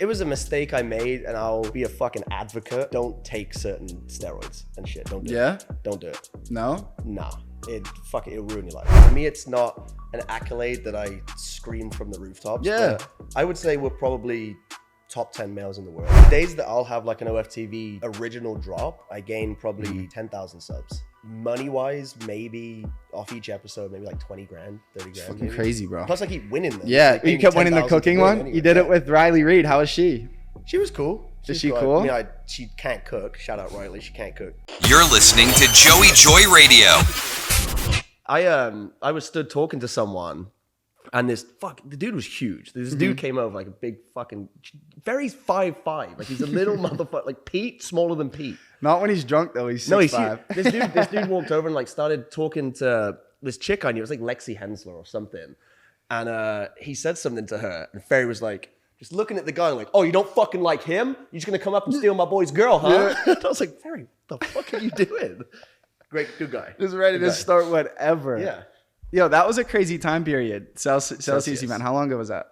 it was a mistake I made, and I'll be a fucking advocate. Don't take certain steroids and shit. Don't do it. Don't do it. No? Nah. It'll ruin your life. For me, it's not an accolade that I scream from the rooftops. Yeah. I would say we're probably top 10 males in the world. The days that I'll have like an OFTV original drop, I gain probably 10,000 subs. Money wise, maybe off each episode, maybe like 20 grand, 30 grand. Fucking crazy, bro. Plus I keep winning them. Yeah, you kept winning the cooking one? Anyway. You did it with Riley Reid. How is she? She was cool. Is she cool? I mean, she can't cook. Shout out Riley, she can't cook. You're listening to Joey Joy Radio. I was stood talking to someone, and the dude was huge. This dude came over like a big fucking, very 5'5". Like he's a little motherfucker. Like Pete, smaller than Pete. Not when he's drunk though. He's 6'5". No, he's huge. This dude walked over and like started talking to this chick I knew. It was like Lexi Hensler or something. And he said something to her, and Ferry was like, just looking at the guy like, oh, you don't fucking like him? You're just gonna come up and steal my boy's girl, huh? Yeah. I was like, Ferry, what the fuck are you doing? Great, good guy. Just ready to start whatever. Yeah. Yo, that was a crazy time period. Celsius event. How long ago was that?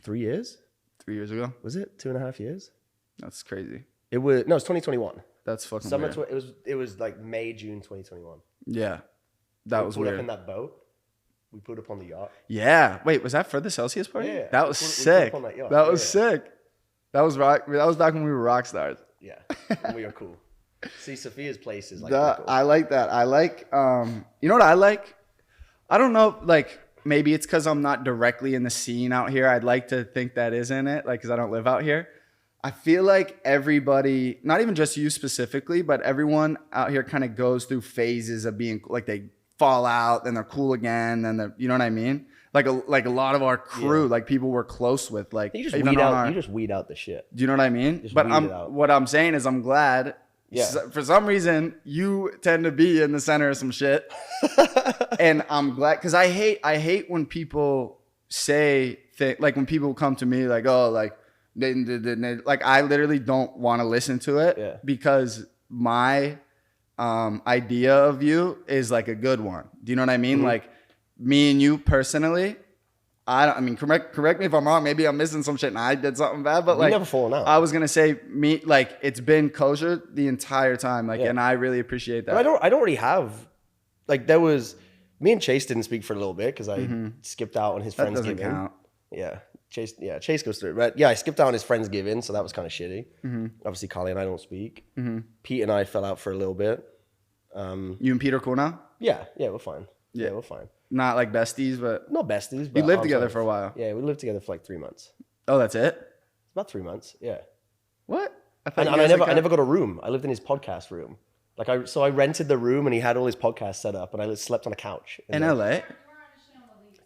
3 years? 3 years ago. Was it 2.5 years? That's crazy. It was 2021. That's fucking Summer. weird. It was like May, June 2021. Yeah, that was weird. Up in that boat. We put up on the yacht. Yeah. Wait, was that for the Celsius party? Yeah. That was sick. That was sick. That was rock. That was back when we were rock stars. Yeah, and we are cool. See, Sophia's place is like cool. I like that. I like, you know what I like? I don't know, like, maybe it's because I'm not directly in the scene out here. I'd like to think that isn't it, like, because I don't live out here. I feel like everybody, not even just you specifically, but everyone out here kind of goes through phases of being, like, they fall out, then they're cool again, then they're, you know what I mean? Like a lot of our crew, like people we're close with, like you just weed out the shit. Do you know what I mean? But what I'm saying is I'm glad. Yeah. For some reason, you tend to be in the center of some shit, and I'm glad because I hate when people say like when people come to me like, oh, like like I literally don't want to listen to it because my idea of you is like a good one. Do you know what I mean? Mm-hmm. Like me and you personally, I mean, correct me if I'm wrong. Maybe I'm missing some shit and I did something bad, but like, never fallen out. I was gonna say like it's been kosher the entire time, like, and I really appreciate that. But I don't really have, like, there was me and Chase didn't speak for a little bit because I skipped out on his Friendsgiving. Count. Yeah, Chase goes through it, but yeah, I skipped out on his Friendsgiving, so that was kind of shitty. Mm-hmm. Obviously, Carly and I don't speak. Mm-hmm. Pete and I fell out for a little bit. You and Pete are cool now? Yeah, we're fine. Yeah, we're fine. Not like besties, but... Not besties, but... You lived together for a while. Yeah, we lived together for like 3 months. Oh, that's it? It's about 3 months, yeah. What? I never got a room. I lived in his podcast room. Like I rented the room and he had all his podcasts set up and I slept on a couch. In LA?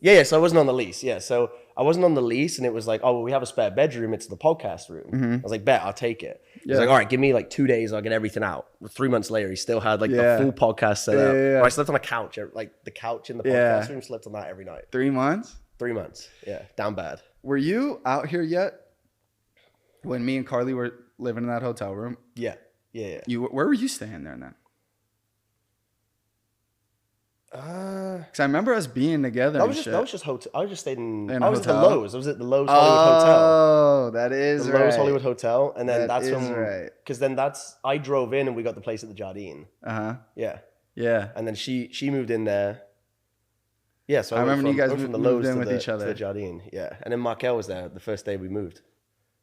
Yeah, so I wasn't on the lease. Yeah, so I wasn't on the lease and it was like, oh, well, we have a spare bedroom. It's the podcast room. Mm-hmm. I was like, bet, I'll take it. He's like, all right, give me like 2 days. I'll get everything out. 3 months later, he still had like the full podcast set up. Yeah. I slept on a couch, like the couch in the podcast room, slept on that every night. 3 months? 3 months, yeah, down bad. Were you out here yet when me and Carly were living in that hotel room? Yeah. Where were you staying there then? Because I remember us being together. That was just hotel. I was just stayed I was at the Lowe's. I was at the Lowe's Hollywood Hotel. Oh, that is the right. Lowe's Hollywood Hotel, and then that's when right. Because then I drove in and we got the place at the Jardine. Yeah. And then she moved in there. Yeah, so I remember you guys moved from the Lowe's in with each other to the Jardine. Yeah, and then Markel was there the first day we moved.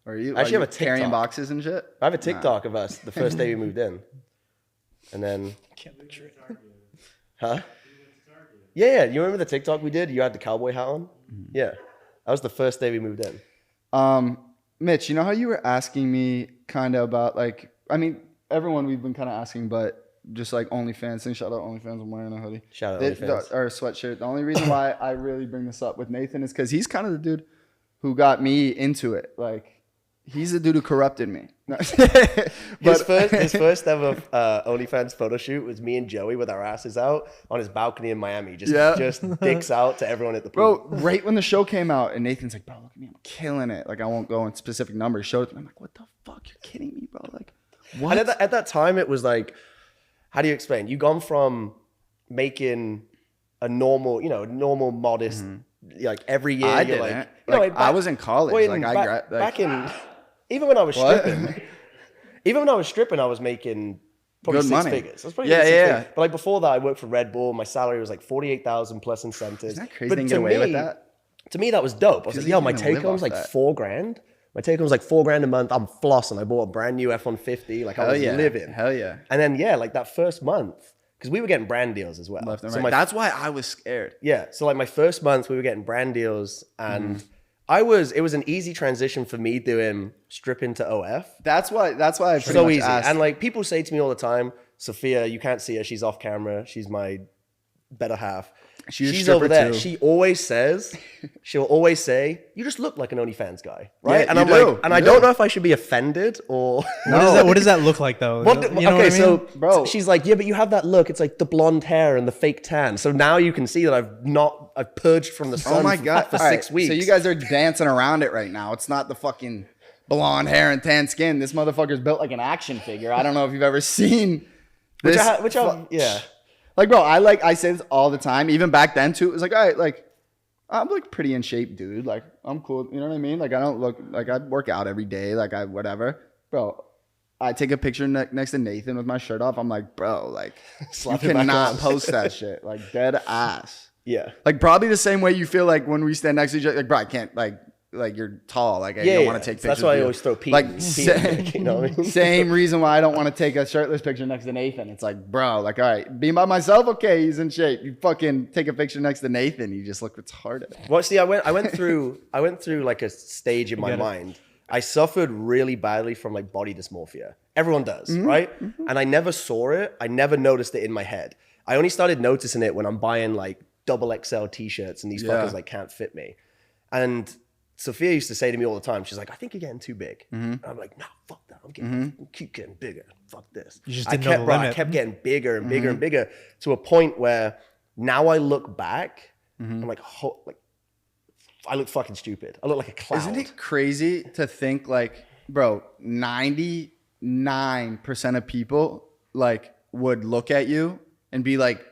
Are you actually have a TikTok. Carrying boxes and shit? I have a TikTok of us the first day we moved in, and then. Can't picture it. Huh? Yeah. You remember the TikTok we did? You had the cowboy hat on? Mm-hmm. Yeah. That was the first day we moved in. Mitch, you know how you were asking me kind of about like, I mean, everyone we've been kind of asking, but just like OnlyFans thing. Shout out OnlyFans. I'm wearing a hoodie. Shout out OnlyFans. Or a sweatshirt. The only reason why I really bring this up with Nathan is because he's kind of the dude who got me into it. Like, he's the dude who corrupted me. His first ever OnlyFans photo shoot was me and Joey with our asses out on his balcony in Miami, just dicks out to everyone at the pool. Bro, right when the show came out, and Nathan's like, bro, look at me, I'm killing it. Like, I won't go in specific numbers. Showed it to me. I'm like, what the fuck? You're kidding me, bro. Like, what? And at that time, it was like, how do you explain? You gone from making a normal, modest like every year. I you're didn't. like, I was in college. Well, back in, even when I was stripping, I was making probably good six money. figures. That's probably Yeah. figures. But like before that, I worked for Red Bull. My salary was like 48,000 plus incentives. Isn't that crazy? But They can get away with that. To me, that was dope. I was like, yo, my take home was like $4,000. My take home was like $4,000 a month. I'm flossing. I bought a brand new F-150. Like I was living. Hell yeah. And then like that first month, because we were getting brand deals as well. Left and right. That's why I was scared. Yeah. So like my first month, we were getting brand deals, and it was an easy transition for me doing stripping to OF. That's why I pretty so much easy. asked. And like people say to me all the time, Sophia, you can't see her. She's off camera. She's my better half. She's over there. Too. She'll always say, you just look like an OnlyFans guy, right? Yeah, and I'm like, and I don't know if I should be offended or what does that look like though? So bro, she's like, yeah, but you have that look. It's like the blonde hair and the fake tan. So now you can see that I've purged from the sun. Oh my God. for 6 weeks. So you guys are dancing around it right now. It's not the fucking blonde hair and tan skin. This motherfucker's built like an action figure. I don't know if you've ever seen this. Yeah. Like, bro, I say this all the time. Even back then too, it was like, all right, like I'm like pretty in shape, dude. Like I'm cool. You know what I mean? Like I don't look like I work out every day. Like whatever, bro. I take a picture next to Nathan with my shirt off. I'm like, bro, like you cannot post that shit. Like dead ass. Yeah. Like probably the same way you feel like when we stand next to each other. Like, bro, I can't like you're tall. Like I don't want to take pictures. That's why I always throw Pete. Like you know what I mean? Same reason why I don't want to take a shirtless picture next to Nathan. It's like, bro, like all right, being by myself, okay, he's in shape. You fucking take a picture next to Nathan, you just look retarded. Well, see, I went through like a stage in my mind. I suffered really badly from like body dysmorphia. Everyone does, right? Mm-hmm. And I never saw it. I never noticed it in my head. I only started noticing it when I'm buying like double XL t-shirts and these fuckers like can't fit me. And Sophia used to say to me all the time, she's like, I think you're getting too big. And I'm like, no, fuck that. Keep getting bigger. Fuck this. You just didn't know the limit. I kept getting bigger and bigger and bigger to a point where now I look back, I'm like, I look fucking stupid. I look like a clown. Isn't it crazy to think like, bro, 99% of people like would look at you and be like,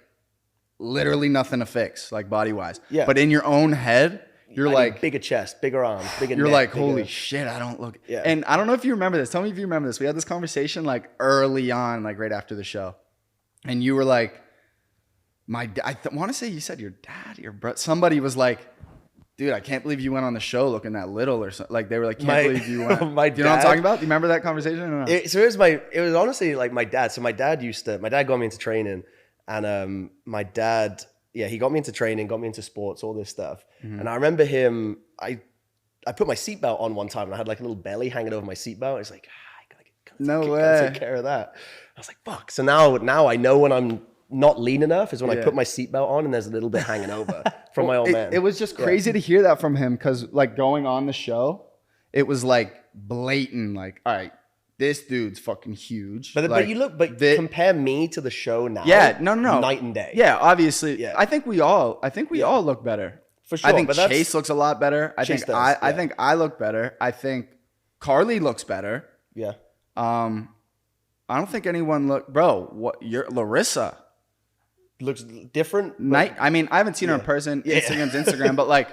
literally nothing to fix, like body wise. Yeah. But in your own head, you're like bigger chest, bigger arms, bigger you're neck. like, holy shit, I don't look. Yeah. And I don't know if you remember this. Tell me if you remember this. We had this conversation like early on, like right after the show. And you were like, I want to say you said your dad, your brother. Somebody was like, dude, I can't believe you went on the show looking that little or something. Like they were like, can't believe you went. Do you know what I'm talking about? Do you remember that conversation? Or no? It was honestly like my dad. So my dad got me into training, and my dad, he got me into training, got me into sports, all this stuff. And I remember him, I put my seatbelt on one time and I had like a little belly hanging over my seatbelt. He's like, gotta take care of that. I was like, fuck. So now I know when I'm not lean enough is when I put my seatbelt on and there's a little bit hanging over from my old man. It was just crazy to hear that from him because like going on the show, it was like blatant, like, all right, this dude's fucking huge. But compare me to the show now. Yeah, no. Night and day. Yeah, obviously. Yeah. I think we all look better. For sure. I think Chase looks a lot better. I think I look better. I think Carly looks better. Yeah. I don't think anyone Larissa looks different. I mean, I haven't seen her in person. Instagram's Instagram, but like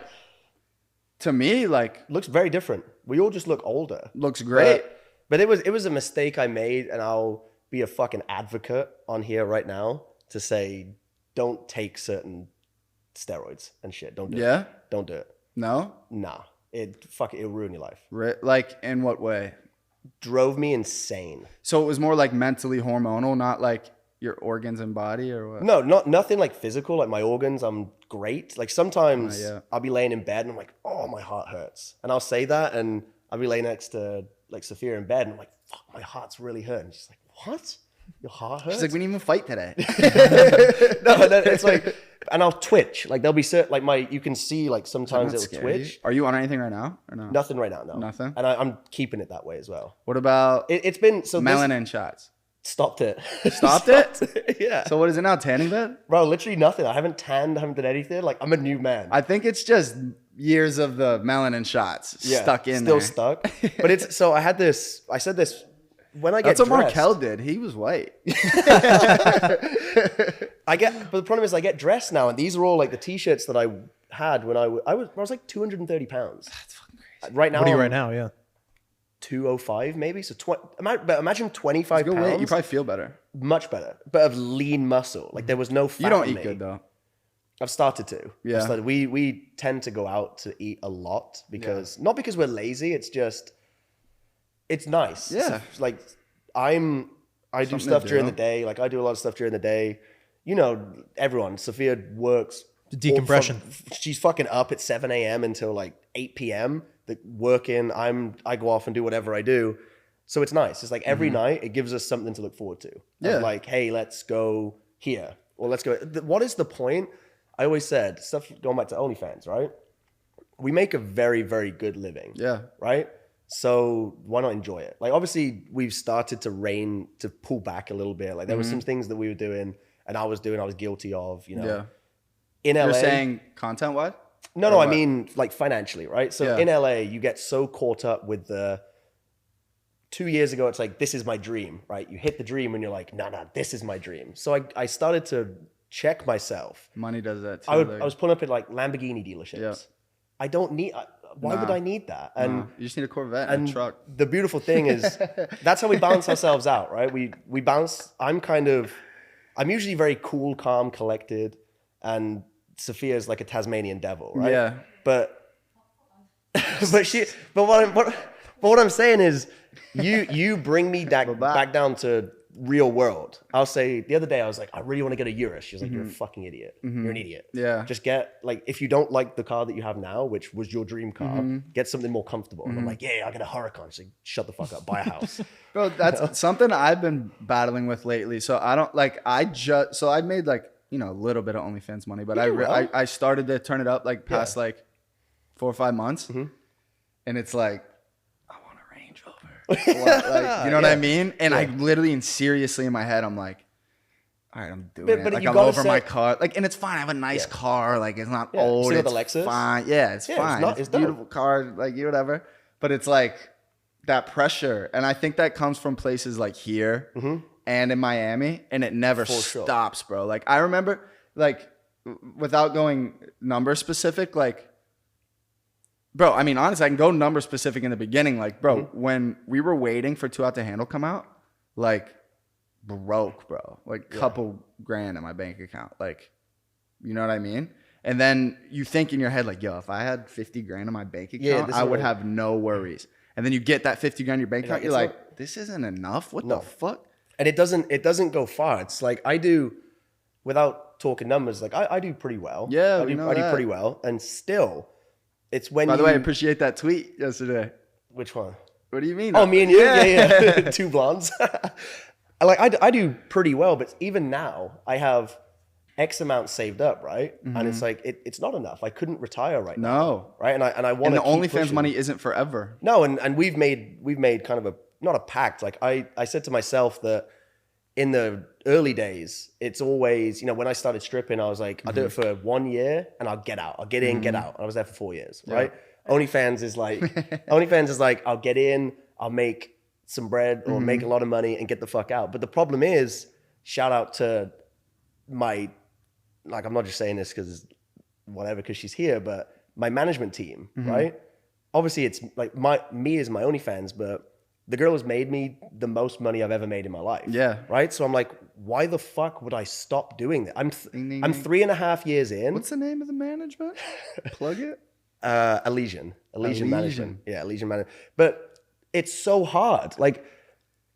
to me, like looks very different. We all just look older. Looks great. But it was a mistake I made, and I'll be a fucking advocate on here right now to say, don't take certain steroids and shit. Don't do it. Don't do it. No? Nah. It'll ruin your life. Like in what way? Drove me insane. So it was more like mentally hormonal, not like your organs and body or what? No, nothing like physical. Like my organs, I'm great. Like sometimes I'll be laying in bed and I'm like, oh, my heart hurts. And I'll say that and I'll be laying next to like Sophia in bed and I'm like, fuck, my heart's really hurting. She's like, what? Your heart hurts? She's like, we didn't even fight today. No, it's like, and I'll twitch. Like there'll be certain, like you can see like sometimes it'll twitch. Are you on anything right now or no? Nothing right now, no. Nothing? And I'm keeping it that way as well. What about it's been so melanin shots? Stopped it. Stopped it? Yeah. So what is it now? Tanning bed? Bro, literally nothing. I haven't tanned, I haven't done anything. Like I'm a new man. I think it's just years of the melanin shots stuck in there. Still stuck. But it's, so I said this when I get That's what dressed, Markel did. He was white. But the problem is I get dressed now and these are all like the t-shirts that I had when I was like 230 pounds. That's fucking crazy. Right now, what are you right now? Yeah. 205 maybe. So imagine 25 Go pounds. weight, you probably feel better. Much better, but of lean muscle. Like there was no fat. You don't in eat me. good though. I've started to. Yeah. We tend to go out to eat a lot because not because we're lazy. It's just it's nice. Yeah. So, like I do stuff during the day. Like I do a lot of stuff during the day. You know, everyone. Sophia works. Decompression. She's fucking up at 7 a.m. until like 8 p.m. Working. I go off and do whatever I do. So it's nice. It's like every night it gives us something to look forward to. Yeah. Like, hey, let's go here or let's go. What is the point? I always said stuff going back to OnlyFans, right? We make a very, very good living. Yeah. Right. So why not enjoy it? Like obviously we've started to pull back a little bit. Like there were some things that we were doing and I was guilty of, you know. Yeah. In LA. You're saying content wise? No, I mean like financially, right? So Yeah. in LA, you get so caught up with 2 years ago, it's like, this is my dream, right? You hit the dream and you're like, no, this is my dream. So I started to check myself. Money does that too. I was pulling up at like Lamborghini dealerships. Yeah. I don't need, why would I need that? And you just need a Corvette and a truck. the beautiful thing is that's how we balance ourselves out, right? We balance, I'm usually very cool, calm, collected, and Sophia's like a Tasmanian devil, right? Yeah. But what I'm saying is you bring me back down to real world. I'll say the other day I was like, I really want to get a Urus. She was like, you're a fucking idiot. You're an idiot. Yeah. Just get like, if you don't like the car that you have now, which was your dream car, get something more comfortable. And I'm like, yeah, I'll get a Huracan. She's like, shut the fuck up, buy a house. Bro, that's something I've been battling with lately. So I don't like, so I made like, you know, a little bit of OnlyFans money, but I started to turn it up like past like 4 or 5 months. And it's like, I want a Range Rover. Like, you know what I mean? And I literally and seriously in my head, I'm like, all right, I'm doing it. Like I'm over my car. Like, and it's fine. I have a nice car. Like it's not old. See It's the Lexus? fine. Yeah, it's fine. It's a beautiful car. Like whatever. But it's like that pressure. And I think that comes from places like here and in Miami. And it never stops, bro. Like I remember, like without going number specific, like, bro, I mean, honestly, I can go number specific in the beginning. Like, bro, when we were waiting for Too Out to Handle come out, like, broke, bro. Like, couple grand in my bank account. Like, you know what I mean? And then you think in your head, like, yo, if I had 50 grand in my bank account, I would have no worries. And then you get that 50 grand in your bank account, you're like, this isn't enough? What the fuck? And it doesn't go far. It's like, I do, without talking numbers, like, I do pretty well. Yeah, I do pretty well. And still... It's when By the way, I appreciate that tweet yesterday. Which one? What do you mean? Oh, me and you? Yeah. Two blondes. Like, I do pretty well, but even now, I have X amount saved up, right? And it's like, it's not enough. I couldn't retire right now. No. Right? And I want to And the OnlyFans money isn't forever. No, and we've made kind of not a pact. Like, I said to myself that in the early days, it's always, you know, when I started stripping, I was like, I'll do it for 1 year and I'll get out. I'll get in, get out. And I was there for 4 years, right? OnlyFans is like, I'll get in, I'll make some bread or make a lot of money and get the fuck out. But the problem is, shout out to my, like, I'm not just saying this because she's here, but my management team, right? Obviously it's like me is my OnlyFans, but the girl has made me the most money I've ever made in my life. Yeah. Right? So I'm like, why the fuck would I stop doing that? I'm 3.5 years in. What's the name of the management? Plug it. Elysian Management. Yeah, Elysian Management. But it's so hard. Like,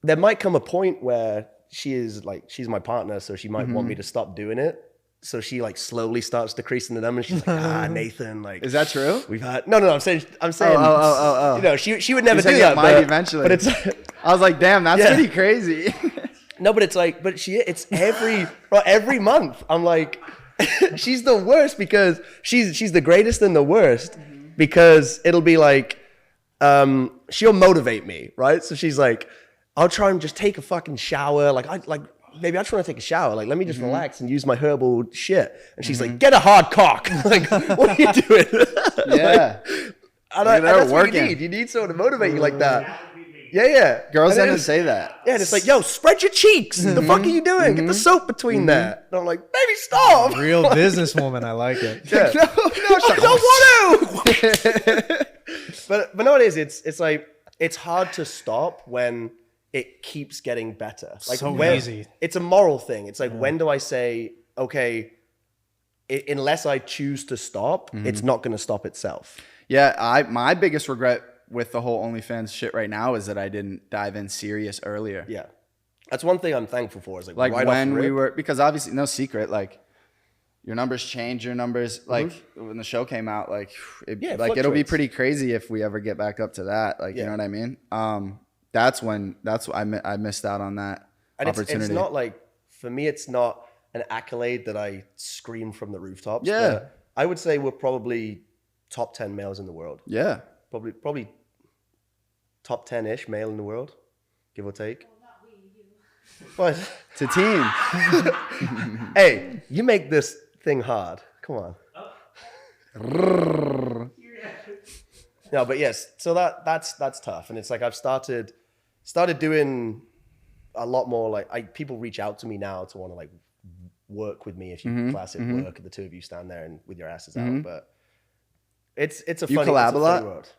there might come a point where she's my partner, so she might want me to stop doing it. So she like slowly starts decreasing the numbers. She's like, Nathan, like, is that true? We've had no. I'm saying, oh. You know, she would never do that. Might eventually. But it's, I was like, damn, that's pretty crazy. No, but it's like, it's every month. I'm like, she's the worst because she's the greatest and the worst because it'll be like, she'll motivate me, right? So she's like, I'll try and just take a fucking shower, Maybe I just want to take a shower. Like, let me just relax and use my herbal shit. And she's like, get a hard cock. Like, what are you doing? Yeah. And that's what you need. You need someone to motivate you like that. Yeah. Girls tend to say that. Yeah, and it's like, yo, spread your cheeks. The fuck are you doing? Get the soap between that. And I'm like, baby, stop. Real businesswoman. I like it. Yeah. No, I don't want to. but no, it is. It's like, it's hard to stop when it keeps getting better. Like So easy. It's a moral thing. It's like, when do I say, okay, unless I choose to stop, it's not going to stop itself. Yeah, my biggest regret with the whole OnlyFans shit right now is that I didn't dive in serious earlier. Yeah. That's one thing I'm thankful for. Is like right when off the we rip. were, because obviously no secret, like your numbers change, your numbers, like when the show came out, like, it'll be fluctuates. pretty crazy if we ever get back up to that. Like, you know what I mean? That's when I missed out on that and opportunity. It's not like, for me, it's not an accolade that I scream from the rooftops. Yeah. But I would say we're probably top 10 males in the world. Yeah. Probably top 10-ish male in the world, give or take. What? It's a team. Hey, you make this thing hard. Come on. No, but yes. So that's tough, and it's like I've started doing a lot more. Like people reach out to me now to want to like work with me if you class it work, and the two of you stand there and with your asses out. But it's a You funny, collab it's a a lot? funny world.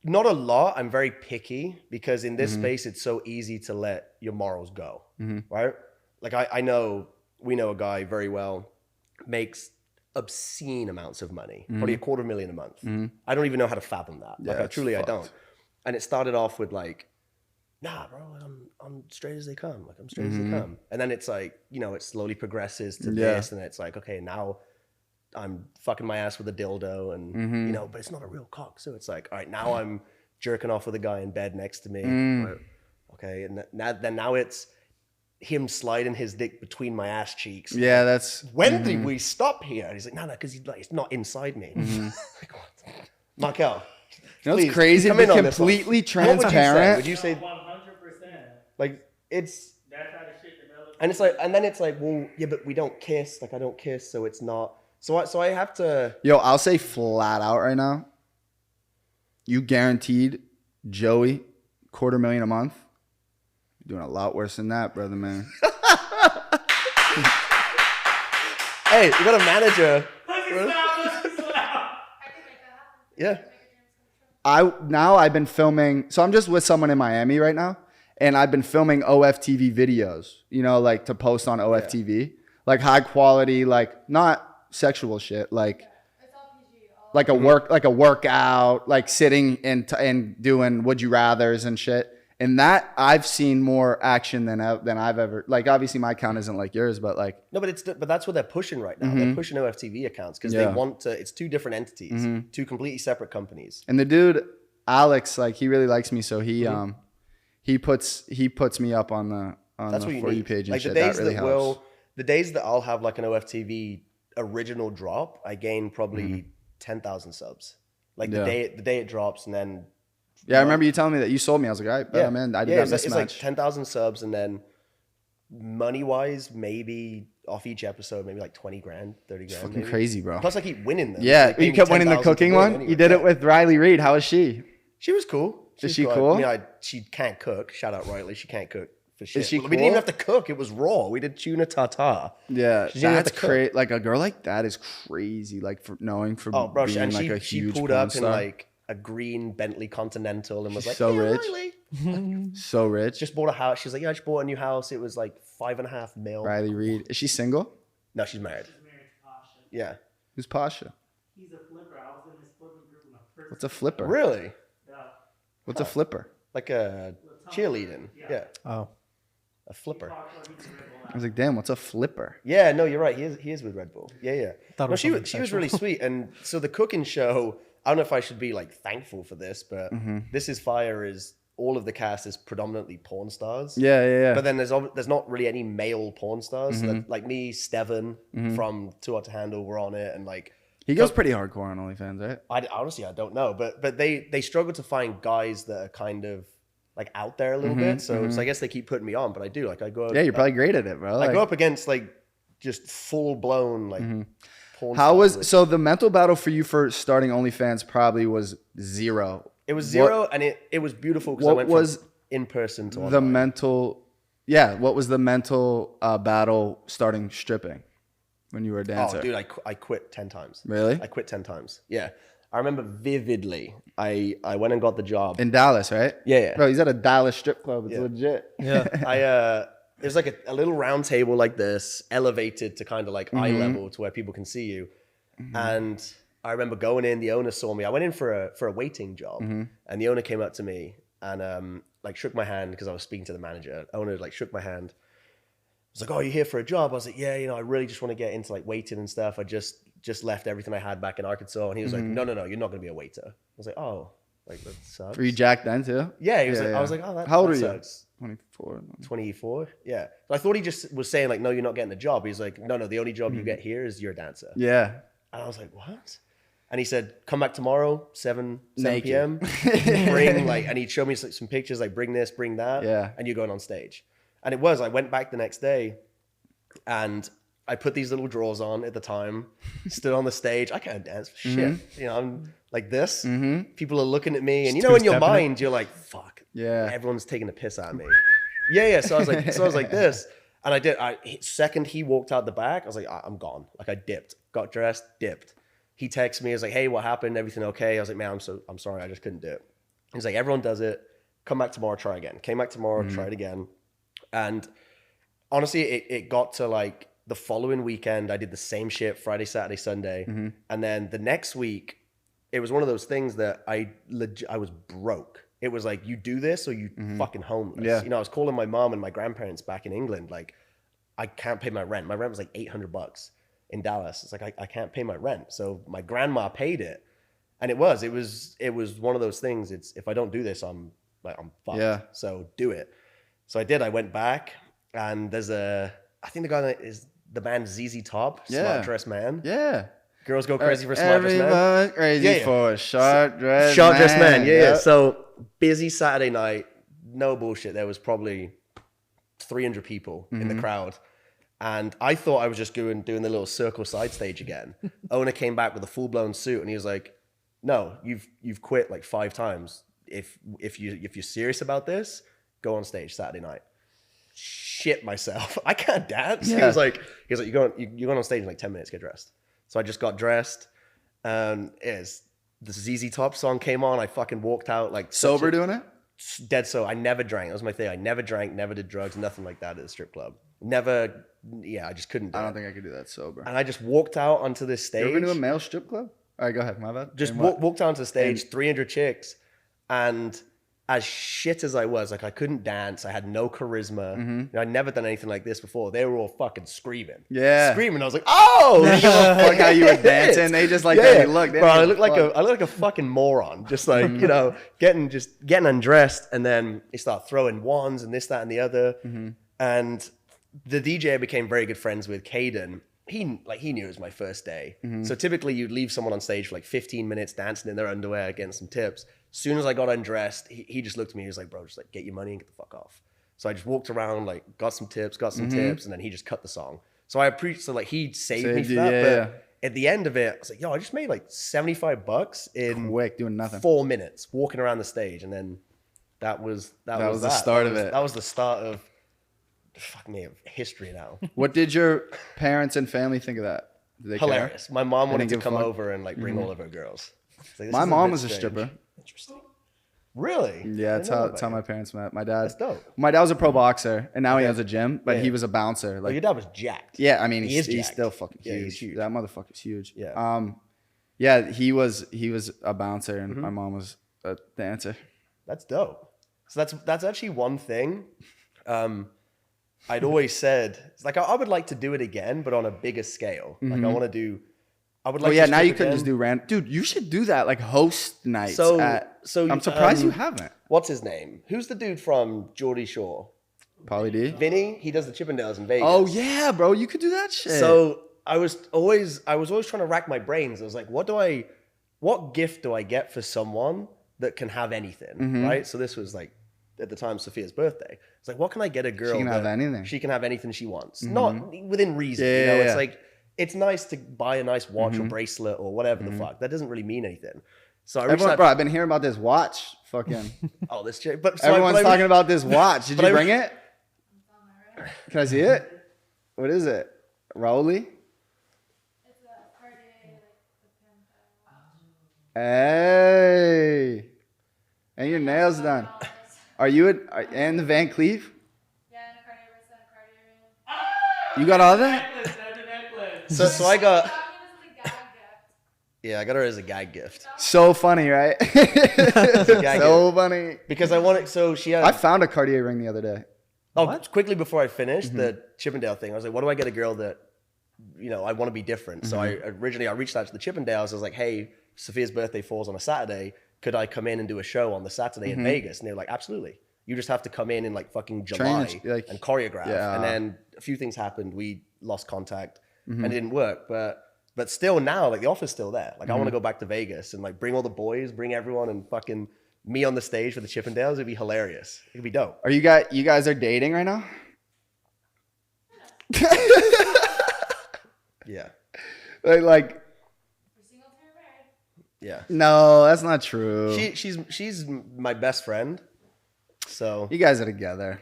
Not a lot. I'm very picky because in this space, it's so easy to let your morals go, right? Like we know a guy very well, makes obscene amounts of money, probably $250,000 a month. I don't even know how to fathom that. Yeah, Like I don't. And it started off with like, nah, bro, I'm straight as they come. Like I'm straight as they come. And then it's like, it slowly progresses to this, and it's like, okay, now I'm fucking my ass with a dildo, and but it's not a real cock. So it's like, all right, now I'm jerking off with a guy in bed next to me. Right? Okay, and now it's him sliding his dick between my ass cheeks. Yeah, that's... When did we stop here? And he's like, no, because it's not inside me. Like, what? Markel, You know what's please, crazy? come To in be on this one. completely What transparent. would you say? 100%. Like it's, That's how the shit develops. and it's like, and then it's like, well, yeah, but we don't kiss. Like I don't kiss, so it's not. So I have to. Yo, I'll say flat out right now, you guaranteed Joey $250,000 a month. You're doing a lot worse than that, brother, man. Hey, you got a manager. Yeah. I've been filming, so I'm just with someone in Miami right now, and I've been filming OFTV videos, like to post on OFTV, like high quality, like not sexual shit, like a workout, like sitting and doing would you rathers and shit. And that I've seen more action than I've ever, like obviously my account isn't like yours, but like. No, but that's what they're pushing right now. They're pushing OFTV accounts because they want to, it's two different entities, two completely separate companies. And the dude, Alex, like he really likes me. So he puts me up on the That's what you For You need. pay and Like shit. the days that really that helps. the days that I'll have like an OFTV original drop, I gain probably 10,000 subs. Like the day it drops, and then Yeah, I remember you telling me that. You sold me. I was like, all right, but man, I did that mismatch. It's like 10,000 subs, and then money wise, maybe off each episode, maybe like 20 grand, 30 grand. Fucking maybe. crazy, bro. Plus, I keep winning them. Yeah, They pay you me kept winning the 10,000 cooking to win one. anyway. You did it Yeah. with Riley Reid. How is she? She was cool. Is she cool? I mean, she can't cook. Shout out Riley. She can't cook for shit. she We didn't even cool? have to cook. It was raw. We did tuna tartare. Yeah, She didn't have that's to cook. crazy. Like a girl like that is crazy. Like for being Oh, bro, being and like a she huge pulled porn up in star. like a green Bentley Continental and was like, so "Hey, rich. Riley." So rich. Just bought a house. She's like, yeah, I just bought a new house. It was like $5.5 million. Riley Reid. Is she single? No, she's married. Yeah. Who's Pasha? He's a flipper. I was in his flipping group when I first. What's a flipper? Really? What's a flipper? Like a cheerleading. Yeah. Oh. A flipper. I was like, damn, what's a flipper? Yeah, no, you're right. He is with Red Bull. Yeah, yeah. Thought it No, was she something was really sweet. And so the cooking show, I don't know if I should be like thankful for this, but This Is Fire is all of the cast is predominantly porn stars. Yeah. But then there's not really any male porn stars. So that, like me, Steven from Too Hot to Handle were on it, and like He goes pretty hardcore on OnlyFans, right? honestly I don't know, but they struggle to find guys that are kind of like out there a little bit. So I guess they keep putting me on, but I do like I go. Yeah, you're probably great at it, bro. I Like, go up against like just full blown like. Porn how stars. was so the mental battle for you for starting OnlyFans probably was zero It was zero, and it was beautiful because I went from in person to online. The mental, what was the mental battle starting stripping when you were a dancer? Oh, dude, I quit 10 times. Really? I quit 10 times. Yeah. I remember vividly. I went and got the job. In Dallas, right? Yeah. Bro, he's at a Dallas strip club. It's legit. Yeah. It was like a little round table like this, elevated to kind of like eye level to where people can see you. And I remember going in, the owner saw me. I went in for a waiting job, and the owner came up to me and like shook my hand because I was speaking to the manager. Owner like shook my hand. I was like, "Oh, you here for a job?" I was like, "Yeah, I really just want to get into like waiting and stuff. I just left everything I had back in Arkansas." And he was like, "No, you're not gonna be a waiter." I was like, "Oh, like that sucks." Were you jacked then too? Yeah, he was like, I was like, "Oh, How old that are sucks." you? 24. 24. Yeah. So I thought he just was saying like, "No, you're not getting the job." He's like, "No, the only job you get here is you're a dancer." Yeah. And I was like, "What?" And he said, "Come back tomorrow, 7 Naked. p.m. Bring like," and he'd show me some pictures like, "Bring this, bring that." Yeah. And you're going on stage. And I went back the next day, and I put these little drawers on at the time, stood on the stage. I can't dance for shit. I'm like this. People are looking at me, and in your mind, you're like, "Fuck." Yeah. Everyone's taking a piss out of me. Yeah. So I was like this. And I did. Second he walked out the back, I was like, I'm gone. Like I dipped, got dressed, dipped. He texted me. He was like, "Hey, what happened? Everything okay?" I was like, "Man, I'm sorry. I just couldn't do it." He's like, "Everyone does it. Come back tomorrow, try again." Came back tomorrow, tried again. And honestly, it got to like the following weekend. I did the same shit Friday, Saturday, Sunday. And then the next week, it was one of those things that I was broke. It was like, you do this or you fucking homeless. Yeah. I was calling my mom and my grandparents back in England. Like, I can't pay my rent. My rent was like $800 in Dallas. It's like, I can't pay my rent. So my grandma paid it. And it was one of those things. It's, if I don't do this, I'm fucked. Yeah. So do it. So I did. I went back, and I think the guy that is the band ZZ Top, Smart Dress Man. Yeah. Girls go crazy for Smart Dress Man. Everyone crazy for a short dress Short man. Dress Man, yeah. So busy Saturday night, no bullshit. There was probably 300 people in the crowd. And I thought I was just doing the little circle side stage again. Owner came back with a full-blown suit, and he was like, "No, you've quit like 5 times. If you're serious about this, go on stage Saturday night." Shit myself. I can't dance. Yeah. He was like, you're going on stage in like 10 minutes, get dressed. So I just got dressed, and the ZZ Top song came on. I fucking walked out like Sober doing it? Dead so. I never drank. That was my thing. I never drank, never did drugs, nothing like that at the strip club. Never. Yeah, I just couldn't do it. I don't think I could do that sober. And I just walked out onto this stage. You ever been to a male strip club? All right, go ahead. My bad. Just walked out onto the stage, 300 chicks, and as shit as I was, like I couldn't dance. I had no charisma. I'd never done anything like this before. They were all fucking screaming. Yeah. Screaming. I was like, "Oh!" Like how you were dancing. They just like that. You look. Bro, I look like a fucking moron. Just like, getting undressed, and then they start throwing wands and this, that, and the other. And the DJ I became very good friends with, Caden. He knew it was my first day. So typically you'd leave someone on stage for like 15 minutes dancing in their underwear, getting some tips. As soon as I got undressed, he just looked at me. He was like, "Bro, just like get your money and get the fuck off." So I just walked around, like got some tips, and then he just cut the song. So he saved me for that. But at the end of it, I was like, "Yo, I just made like $75 in quick, doing nothing. 4 minutes, walking around the stage." And then that was the start of it. That was the start of fuck me, history now. What did your parents and family think of that? Did they Hilarious. care? My mom wanted to give a come fuck? over and like bring all of her girls. Like, My mom was a stripper. Interesting. Really? Yeah, that's how my parents met. My dad. That's dope. My dad was a pro boxer, and now he has a gym, but he was a bouncer. Like, your dad was jacked. yeah, I mean, He is he's jacked. still fucking Yeah, huge. he's huge. That motherfucker's huge. Yeah. Yeah, he was a bouncer, and my mom was a dancer. That's dope. So that's actually one thing. I'd always said, it's like I would like to do it again, but on a bigger scale. Like I want to do. I would like. Oh yeah, to now strip you couldn't again. just do random. Dude, you should do that. Like host nights. So I'm surprised you haven't. What's his name? Who's the dude from Geordie Shore? Pauly D. Vinny. He does the Chippendales in Vegas. Oh yeah, bro, you could do that shit. So I was always trying to rack my brains. I was like, what gift do I get for someone that can have anything, right? So this was like at the time Sophia's birthday. It's like, what can I get a girl? She can have anything. She can have anything she wants, not within reason. Yeah, It's like it's nice to buy a nice watch or bracelet or whatever the fuck. That doesn't really mean anything. So I reached out. Bro, I've been hearing about this watch. Fucking. Oh, this chick. But Everyone's talking about this watch. Did you bring it? Can I see it? What is it? Rolly? It's a Cartier, like the pin watch. Hey. And your nails done. Are you and the Van Cleef? Yeah, and a Cartier wristlet, Cartier ring. You got all that? Necklace, that's a necklace. So I got. Got me this as a gag gift. Yeah, I got her as a gag gift. So funny, right? gag So funny. Because I wanted. So she had. I found a Cartier ring the other day. Oh, quickly before I finished the Chippendale thing, I was like, what do I get a girl that, I want to be different. So I reached out to the Chippendales. I was like, hey, Sophia's birthday falls on a Saturday. Could I come in and do a show on the Saturday in Vegas? And they were like, absolutely. You just have to come in like fucking July and choreograph. Yeah. And then a few things happened. We lost contact and it didn't work. But still now, like the offer's still there. Like I want to go back to Vegas and like bring all the boys, bring everyone and fucking me on the stage for the Chippendales. It'd be hilarious. It'd be dope. Are you guys are dating right now? Yeah. Like You're single till you're married. Yeah. no, that's not true. She's my best friend. So You guys are together.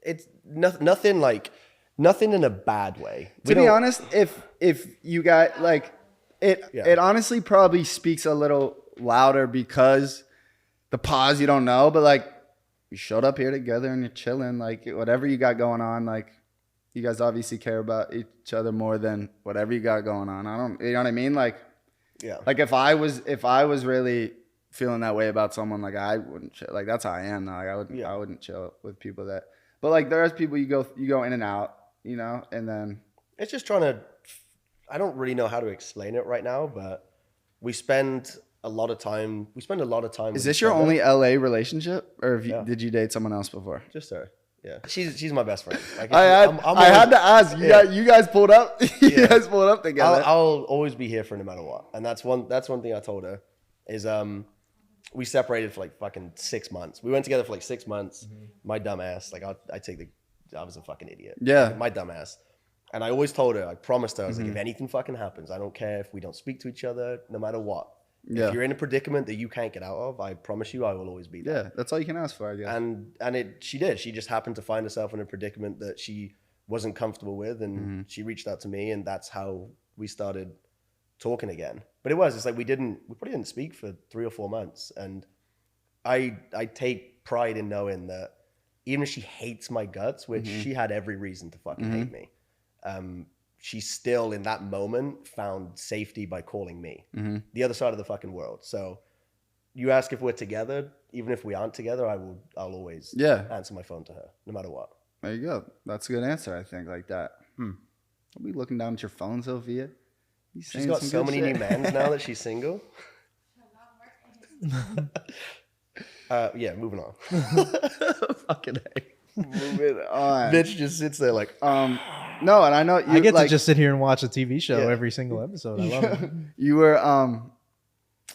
it's nothing in a bad way. To be honest, if you got like it honestly probably speaks a little louder because the pause you don't know, but like you showed up here together and you're chilling, like whatever you got going on, like you guys obviously care about each other more than whatever you got going on. You know what I mean? Like, Yeah. like if I was really feeling that way about someone, like I wouldn't chill. Like that's how I am now. Like I wouldn't chill with people that, but like there's people you go in and out, and then It's just I don't really know how to explain it right now, but we spend a lot of time. Is Is with this each your other. only LA relationship, or Yeah. did you date someone else before? Just her. Yeah. She's my best friend. Like, I had to ask. You guys pulled up. You Yeah. guys pulled up together. I'll always be here for no matter what. And that's one thing I told her is we separated for like fucking 6 months. We went together for like 6 months. My dumb ass, like I was a fucking idiot. Yeah. Like, my dumb ass. And I always told her, I promised her, I was like, if anything fucking happens, I don't care if we don't speak to each other, no matter what. Yeah. If you're in a predicament that you can't get out of, I promise you I will always be there. Yeah, that's all you can ask for, I guess. She did. She just happened to find herself in a predicament that she wasn't comfortable with, and she reached out to me, and that's how we started talking again. But it's like we probably didn't speak for 3 or 4 months, and I take pride in knowing that even if she hates my guts, which she had every reason to fucking hate me, she still in that moment found safety by calling me, the other side of the fucking world. So you ask if we're together, even if we aren't together, I'll always answer my phone to her, no matter what. There you go. That's a good answer, I think, like that. Don't be looking down at your phone, Sophia. She's got so many new mans now that she's single. Yeah, moving on. Fucking A. Moving on. Bitch just sits there like, no, and I know you I get like, to just sit here and watch a TV show every single episode. I love it. you were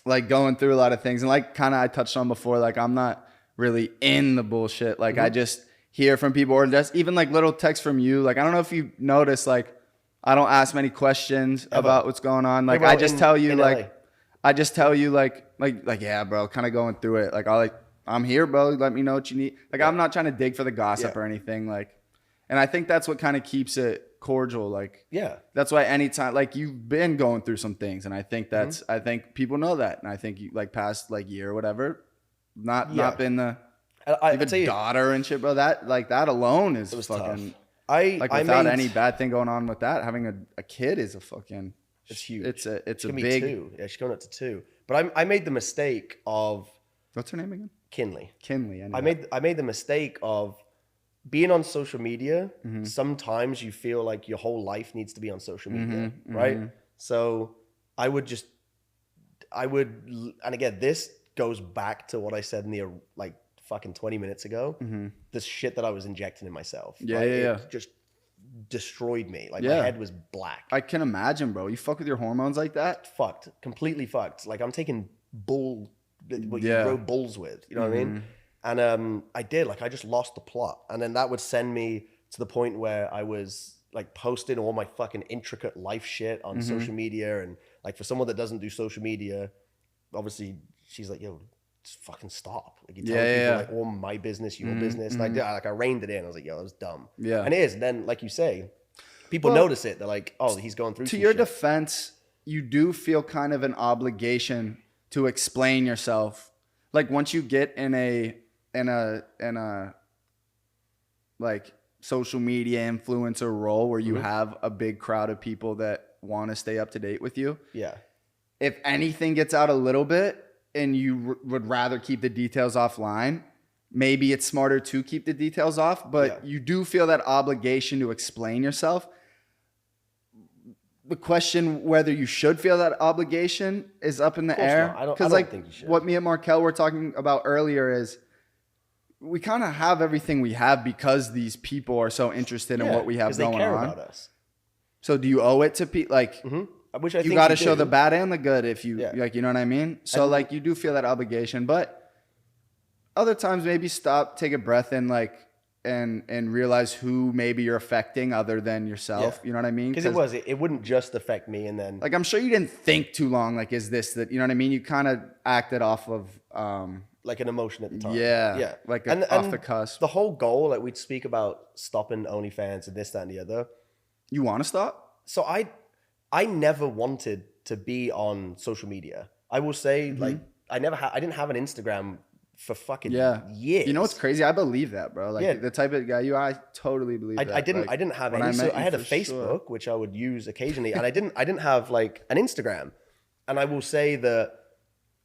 like going through a lot of things, and like kind of I touched on before, like I'm not really in the bullshit. Like I just hear from people, or just even like little texts from you. Like I don't know if you noticed, like I don't ask many questions about what's going on. Like I just tell you, like I just tell you, like yeah, bro, kind of going through it. Like I'm here, bro. Let me know what you need. Like I'm not trying to dig for the gossip or anything. Like, and I think that's what kind of keeps it cordial. Like, that's why anytime, like you've been going through some things, and I think that's, I think people know that, and I think you like past like year or whatever, not been the even daughter and shit, bro. That like that alone is fucking. Tough. Like without any bad thing going on with that, having a kid is a fucking. It's huge. It's a big. big. 2. Yeah, she's going up to 2. But I made the mistake of. What's her name again? Kinley. I made the mistake of being on social media. Sometimes you feel like your whole life needs to be on social media, right? So I would, and again, this goes back to what I said in the like fucking 20 minutes ago. This shit that I was injecting in myself. It just destroyed me. Like my head was black. I can imagine, bro. You fuck with your hormones like that? Fucked. Completely fucked. Like I'm taking what you grow bulls with, you know what I mean? And I did, like I just lost the plot, and then that would send me to the point where I was like posting all my fucking intricate life shit on social media, and like for someone that doesn't do social media, obviously she's like, yo, just fucking stop. Like, you're telling people like all my business, your business. And I reined it in. I was like, yo, that was dumb. Yeah. And it is. And then, like you say, people notice it. They're like, oh, he's going through to some your shit. defense, you do feel kind of an obligation to explain yourself. Like once you get in a like social media influencer role where you have a big crowd of people that want to stay up to date with you. Yeah. If anything gets out a little bit and you would rather keep the details offline, maybe it's smarter to keep the details off, but you do feel that obligation to explain yourself. The question whether you should feel that obligation is up in the air. I don't think you should. What me and Markel were talking about earlier is we kind of have everything we have because these people are so interested in what we have going they care on. About us. So do you owe it to people? Like, Which I you think got to do. show the bad and the good if you like, you know what I mean? So like you do feel that obligation, but other times maybe stop, take a breath and like, and realize who maybe you're affecting other than yourself. You know what I mean? Because it wouldn't just affect me. And then like, I'm sure you didn't think too long. Like, is this that, you know what I mean? You kind of acted off of, like an emotion at the time. Yeah. Like off the cusp. The whole goal, like we'd speak about stopping OnlyFans and this, that, and the other. You want to stop? So I never wanted to be on social media. I will say like, I didn't have an Instagram for fucking years. You know what's crazy? I believe that, bro. Like the type of guy I totally believe that. I didn't have any. So I had a Facebook, which I would use occasionally, and I didn't have like an Instagram. And I will say that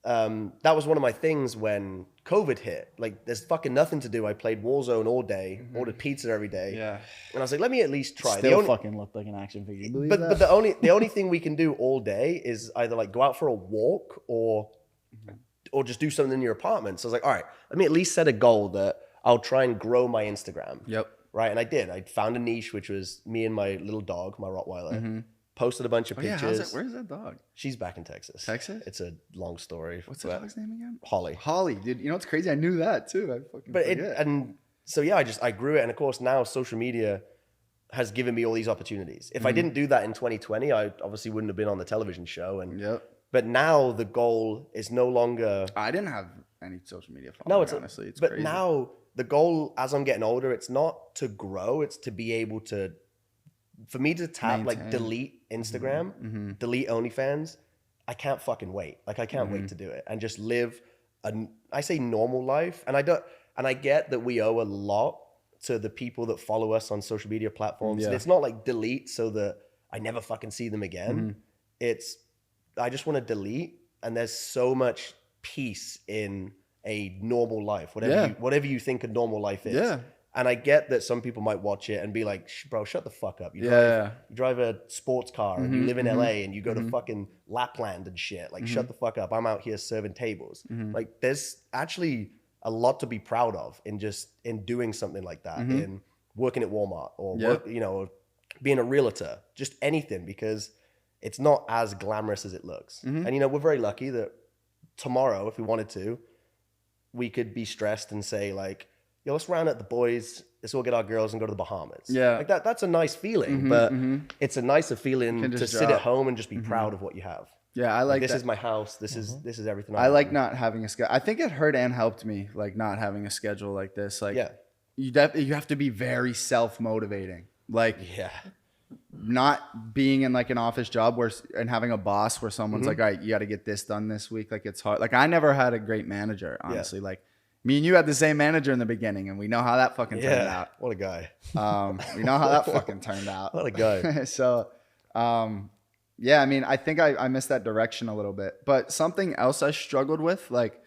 that was one of my things when COVID hit. Like, there's fucking nothing to do. I played Warzone all day, ordered pizza every day. Yeah. And I was like, let me at least try. Still fucking looked like an action figure. You believe that? But the only thing we can do all day is either like go out for a walk or just do something in your apartment. So I was like, all right, let me at least set a goal that I'll try and grow my Instagram. Yep. Right. And I did. I found a niche, which was me and my little dog, my Rottweiler. Posted a bunch of pictures. Where's that dog? She's back in Texas. Texas? It's a long story. What's the dog's name again? Holly. Holly, dude. You know what's crazy? I knew that too. I fucking forget. So yeah, I grew it. And of course now social media has given me all these opportunities. If I didn't do that in 2020, I obviously wouldn't have been on the television show. But now the goal is no longer. I didn't have any social media following. No, honestly, it's but crazy. now the goal, as I'm getting older, it's not to grow. It's to be able to, for me to tap, like delete Instagram, delete OnlyFans. I can't fucking wait. Like I can't wait to do it and just live I say normal life. And I get that we owe a lot to the people that follow us on social media platforms. And it's not like delete so that I never fucking see them again. It's, I just want to delete, and there's so much peace in a normal life, whatever you think a normal life is. Yeah. And I get that some people might watch it and be like, bro, shut the fuck up. You drive a sports car and you live in LA and you go to fucking Lapland and shit. Like, shut the fuck up. I'm out here serving tables. Like, there's actually a lot to be proud of in doing something like that, in working at Walmart or or being a realtor, just anything, because it's not as glamorous as it looks. And, we're very lucky that tomorrow, if we wanted to, we could be stressed and say like, yo, let's round up the boys. Let's all get our girls and go to the Bahamas. Yeah. Like that's a nice feeling, but it's a nicer feeling to sit at home and just be proud of what you have. Yeah, I like this that. is my house. This is everything. I like not having a schedule. I think it hurt and helped me, like not having a schedule like this. Like, you have to be very self-motivating. Like, not being in like an office job and having a boss where someone's like, all right, you got to get this done this week. Like, it's hard. Like, I never had a great manager, honestly. Like, me and you had the same manager in the beginning, and we know how that fucking turned out. What a guy. We know how that fucking turned out. What a guy. So, yeah, I mean, I think I missed that direction a little bit. But something else I struggled with, like,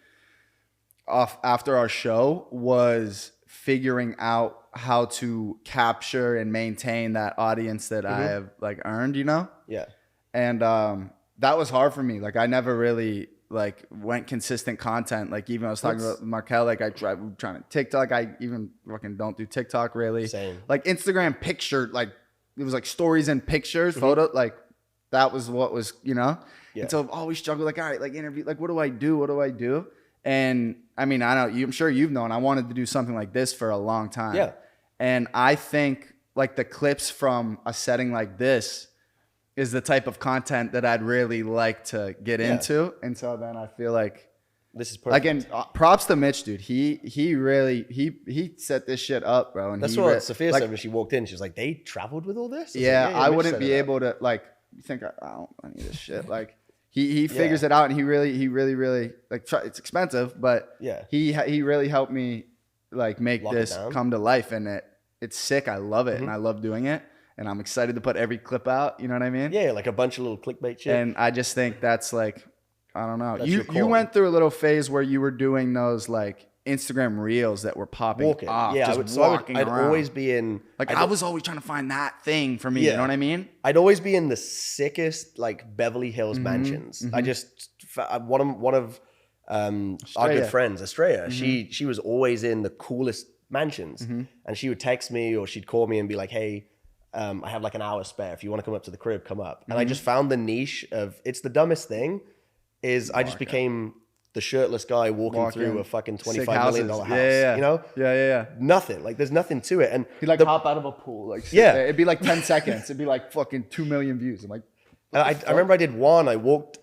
after our show, was figuring out how to capture and maintain that audience that I have like earned, Yeah. And that was hard for me. Like, I never really like went consistent content. Like, even I was talking about Markel, like I'm trying to TikTok. I even fucking don't do TikTok really. Same. Like, Instagram picture, like it was like stories and pictures, photo, like that was what was, Yeah. And so I've always struggled, like, all right, like interview, like what do I do? And I mean, I'm sure you've known, I wanted to do something like this for a long time. Yeah. And I think like the clips from a setting like this is the type of content that I'd really like to get into. And so then I feel like this is perfect. Again, props to Mitch, dude. He really set this shit up, bro. And that's what Sophia said when she walked in. She was like, "They traveled with all this." I wouldn't be able to like. You think I need this shit? Like he figures it out, and he really like. It's expensive, but he really helped me like make this come to life, and it's sick. I love it, and I love doing it, and I'm excited to put every clip out. You know what I mean? Yeah, like a bunch of little clickbait shit. And I just think that's like. I don't know. You went through a little phase where you were doing those like Instagram reels that were popping off. Yeah, I'd always be in like I was always trying to find that thing for me. You know what I mean? I'd always be in the sickest like Beverly Hills mansions. I just one of our good friends, Estrella. She was always in the coolest mansions, and she would text me or she'd call me and be like, "Hey, I have like an hour spare. If you want to come up to the crib, come up." And I just found the niche of it's the dumbest thing. I just became the shirtless guy walking through a fucking $25 million house. You know? Yeah. Nothing. Like there's nothing to it. And he'd like hop out of a pool. Like it'd be like 10 seconds. It'd be like fucking 2 million views. I'm like, I remember I did one. I walked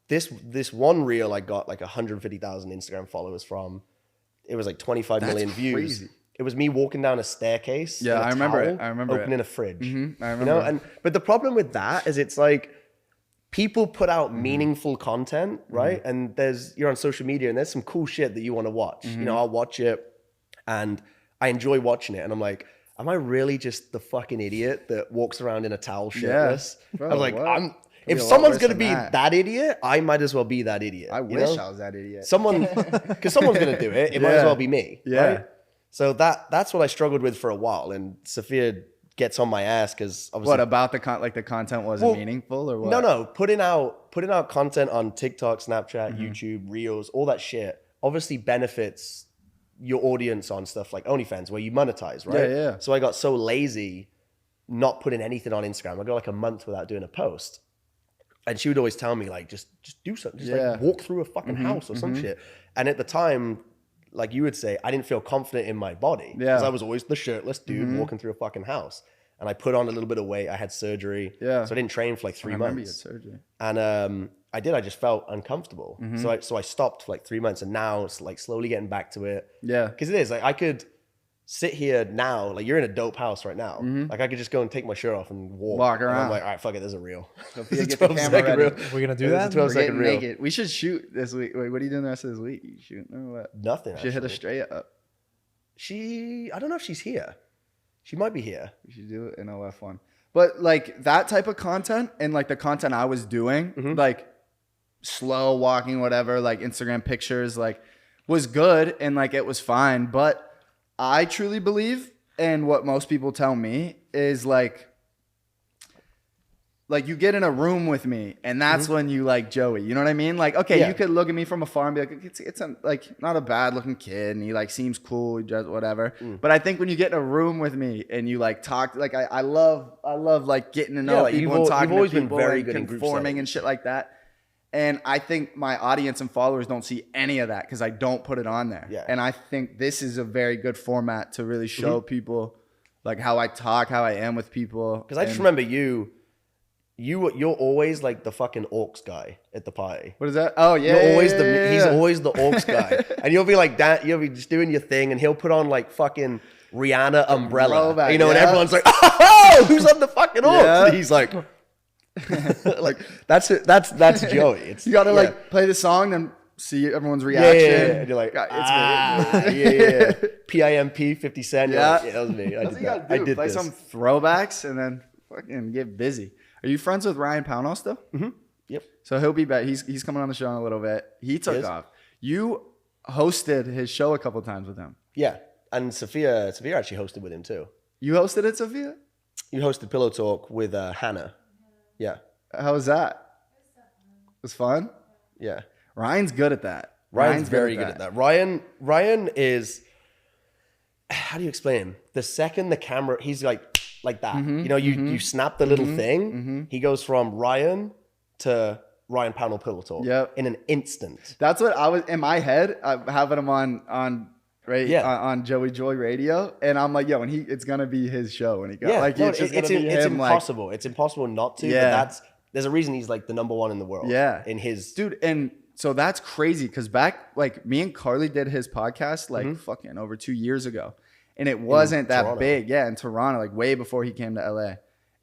this one reel I got like 150,000 Instagram followers from. It was like 25 million views. Crazy. It was me walking down a staircase. Yeah, I remember it. Opening a fridge. I remember. But the problem with that is it's like people put out meaningful content, right? And you're on social media and there's some cool shit that you want to watch. You know, I'll watch it and I enjoy watching it. And I'm like, am I really just the fucking idiot that walks around in a towel shirtless? Bro, I was like, what? if someone's going to be that idiot, I might as well be that idiot. I wish I was that idiot. Because someone's going to do it. It might as well be me. Yeah. Right? So that's what I struggled with for a while. And Sophia gets on my ass because obviously. What about the content wasn't meaningful or what? No. Putting out content on TikTok, Snapchat, YouTube, Reels, all that shit obviously benefits your audience on stuff like OnlyFans where you monetize, right? Yeah. So I got so lazy not putting anything on Instagram. I go like a month without doing a post. And she would always tell me like, just do something. Just like walk through a fucking house or some shit. And at the time, like you would say, I didn't feel confident in my body because I was always the shirtless dude walking through a fucking house. And I put on a little bit of weight. I had surgery. Yeah. So I didn't train for like 3 months. I remember you had surgery. And I just felt uncomfortable. So I stopped for like 3 months and now it's like slowly getting back to it. Yeah. Because it is like I could sit here now, like you're in a dope house right now. Like I could just go and take my shirt off and walk around. And I'm like, all right, fuck it, there's a reel. Get the camera ready. We're going to do that? 12-second reel. Naked. We should shoot this week. Wait, what are you doing the rest of this week? You shooting or what? Nothing. Should hit Estrella up. I don't know if she's here. She might be here. We should do an OF one. But like that type of content and like the content I was doing, like slow walking, whatever, like Instagram pictures, like was good and like it was fine. But I truly believe, and what most people tell me is like you get in a room with me and that's when you like Joey, you know what I mean? Like, okay, you could look at me from afar and be like, it's a, like not a bad looking kid and he like seems cool, he does whatever. But I think when you get in a room with me and you like talk, like I love like getting to know people and talking to people and conforming and shit like that. And I think my audience and followers don't see any of that because I don't put it on there. Yeah. And I think this is a very good format to really show people like how I talk, how I am with people. Because I just remember you're always like the fucking orcs guy at the party. What is that? Oh yeah, you're always he's always the orcs guy, and you'll be like that. You'll be just doing your thing, and he'll put on like fucking Rihanna umbrella, throwback, and everyone's like, "Oh, who's on the fucking orcs?" Yeah. And he's like, like that's it. That's Joey. It's, you gotta like play the song, then see everyone's reaction. Yeah. And you're like, it's me. PIMP 50 Cent. Yeah, like, that was me. I did play this. some throwbacks, and then fucking get busy. Are you friends with Ryan Pownell still? Yep. So he'll be back. He's coming on the show in a little bit. He took off. You hosted his show a couple times with him. Yeah. And Sophia actually hosted with him too. You hosted it, Sophia? You hosted Pillow Talk with Hannah. Yeah. How was that? It was fun? Yeah. Ryan's good at that. Ryan's very good at that. Ryan is, how do you explain him? The second the camera, he's like that. You know, you snap the little thing. He goes from Ryan to Ryan Pownell Pillow Talk in an instant. That's what I was in my head. I'm having him on right? Yeah. On Joey Joy Radio, and I'm like, yo, and it's gonna be his show when he goes. Yeah, Like, no, it's just it's gonna be him. impossible. It's impossible not to. Yeah. But there's a reason he's like the number one in the world. Yeah. In his dude, and so that's crazy because back like me and Carly did his podcast like fucking over 2 years ago, and it wasn't that Toronto. big. Yeah, in Toronto, like way before he came to LA.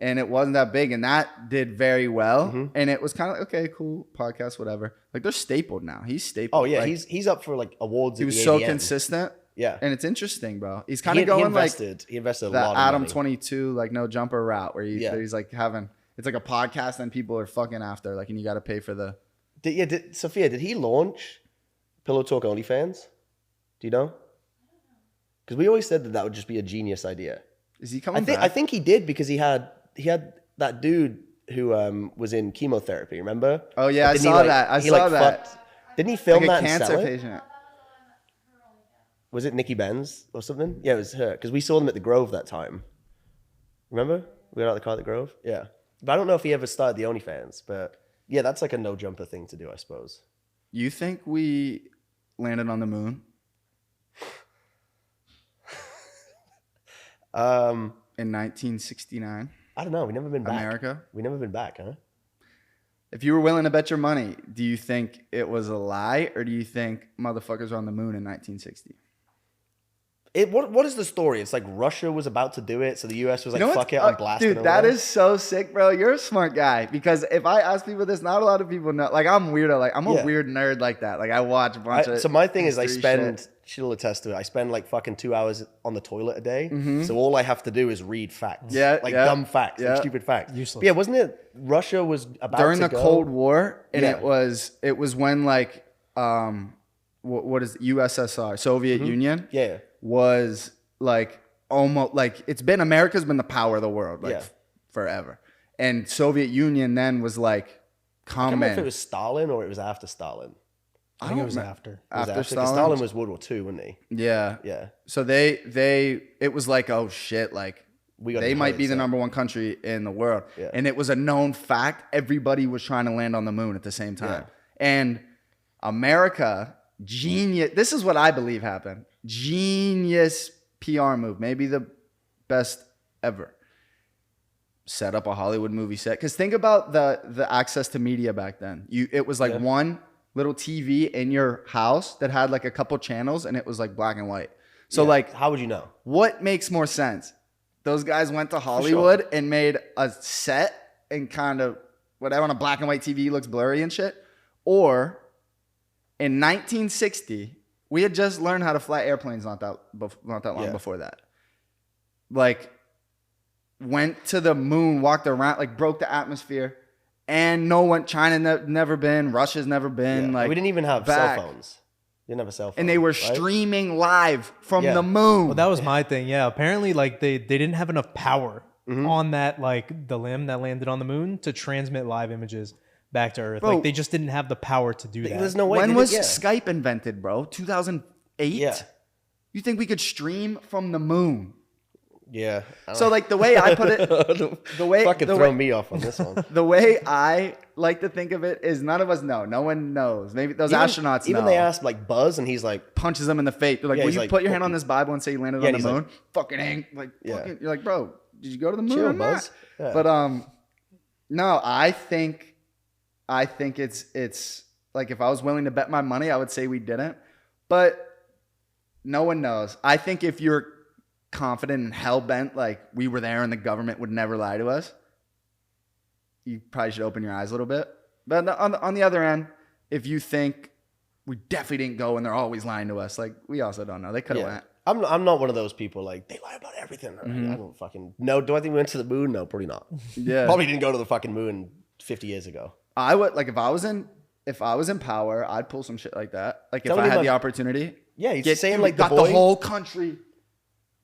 And it wasn't that big, and that did very well. And it was kind of like, okay, cool podcast, whatever. Like they're stapled now. He's stapled. Oh yeah, like, he's up for like awards. he at was the so AVN. consistent. Yeah, And it's interesting, bro. He's kind he of going invested. He invested a like lot. the of Adam money. 22 like no jumper route where he's like having it's like a podcast and people are fucking after like, and you got to pay for the. Sophia, did he launch Pillow Talk OnlyFans? Do you know? Because we always said that would just be a genius idea. Is he coming I think he did because he had that dude who was in chemotherapy. Remember? Oh yeah, I Didn't saw he, that. I he, saw that. fucked- didn't he film Like a that and cancer sell it? patient. Was it Nikki Benz or something? Yeah, it was her. Because we saw them at the Grove that time. Remember? We were out the car at the Grove? Yeah. But I don't know if he ever started the OnlyFans. But yeah, that's like a no-jumper thing to do, I suppose. You think we landed on the moon in 1969? I don't know. We've never been back. America? We've never been back, huh? If you were willing to bet your money, do you think it was a lie or do you think motherfuckers were on the moon in 1960? What is the story? It's like Russia was about to do it, so the US was like, fuck it, I'm blasting. Dude, that is so sick, bro. You're a smart guy because if I ask people this, not a lot of people know. Like, I'm weirdo. Like, I'm a weird nerd like that. Like, I watch a bunch of. So my thing is, I history spend. shit. She'll attest to it. I spend like fucking 2 hours on the toilet a day. So all I have to do is read facts. Yeah, like yeah, dumb facts, yeah. like stupid facts. Useless. But yeah, wasn't it Russia was about during to the go? Cold War, and Yeah. it was when like what is it? USSR, Soviet Union, Yeah. was like almost like America's been the power of the world like Yeah. forever, and Soviet Union then was like I can't remember if it comment was Stalin or it was after Stalin. I think it was know. after. It was after 'cause Stalin. Stalin was World War II, wasn't he? Yeah, Yeah. so it was like, oh shit, like gotta they might be the so. number one country in the world. Yeah. And it was a known fact. Everybody was trying to land on the moon at the same time. And America, genius. This is what I believe happened. Genius PR move. Maybe the best ever. Set up a Hollywood movie set. Because think about the access to media back then. It was like one little TV in your house that had like a couple channels and it was like black and white. So like, how would you know? what makes more sense? Those guys went to Hollywood and made a set and kind of whatever on a black and white TV looks blurry and shit. Or in 1960, we had just learned how to fly airplanes not that long before that. Like went to the moon, walked around, like broke the atmosphere. And China never been, Russia's never been. Yeah. Like We didn't even have back. cell phones. We didn't have a cell phone. And they were right? streaming live from Yeah. the moon. Well, that was my thing. Yeah, apparently, like they didn't have enough power on that, like the limb that landed on the moon to transmit live images back to Earth. Bro, like they just didn't have the power to do that. There's no way. When they was did- yeah. Skype invented, bro? 2008? Yeah. You think we could stream from the moon? Yeah. So like the way I put it, the way fucking the throw way- me off on this one. the way I like to think of it is none of us know. No one knows. Maybe those astronauts Even know. they asked like Buzz, and he's like, punches them in the face. They're like, Yeah, will he's you like, put your hand fuck on you. this Bible and say you landed Yeah, on and the he's moon? like, Fucking ain't. Like, Yeah. fucking, you're like, bro, did you go to the moon Chill, or not? Buzz. Yeah. But no, I think it's like if I was willing to bet my money, I would say we didn't. But no one knows. I think if you're confident and hell-bent, like we were there and the government would never lie to us, you probably should open your eyes a little bit. But on the other end, if you think we definitely didn't go and they're always lying to us, like we also don't know. They could have yeah. went. I'm not one of those people like they lie about everything. I don't fucking no. Do I think we went to the moon? No, probably not. Yeah. Probably didn't go to the fucking moon 50 years ago. I would like if I was in power, I'd pull some shit like that. Like if Tell I me had about- the opportunity. Yeah, he's saying like got the boy. the whole country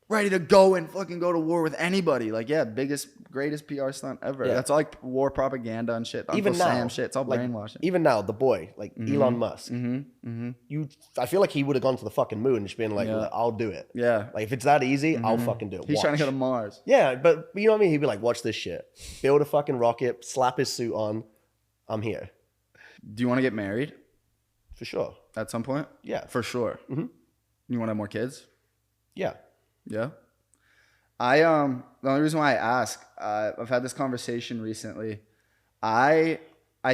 ready to go and fucking go to war with anybody. Like, yeah, greatest PR stunt ever. Yeah. That's all like war propaganda and shit. even Uncle now, Sam shit. It's all like, brainwashing. Even now, the boy, like Elon Musk, I feel like he would have gone to the fucking moon and just been like, Yeah. I'll do it. Yeah. Like if it's that easy, I'll fucking do it. He's trying to go to Watch. Mars. Yeah, but you know what I mean? He'd be like, watch this shit. Build a fucking rocket, slap his suit on. I'm here. Do you want to get married For sure. at some point? Yeah. For sure. You want to have more kids? Yeah. Yeah. The only reason why I ask, I've had this conversation recently. I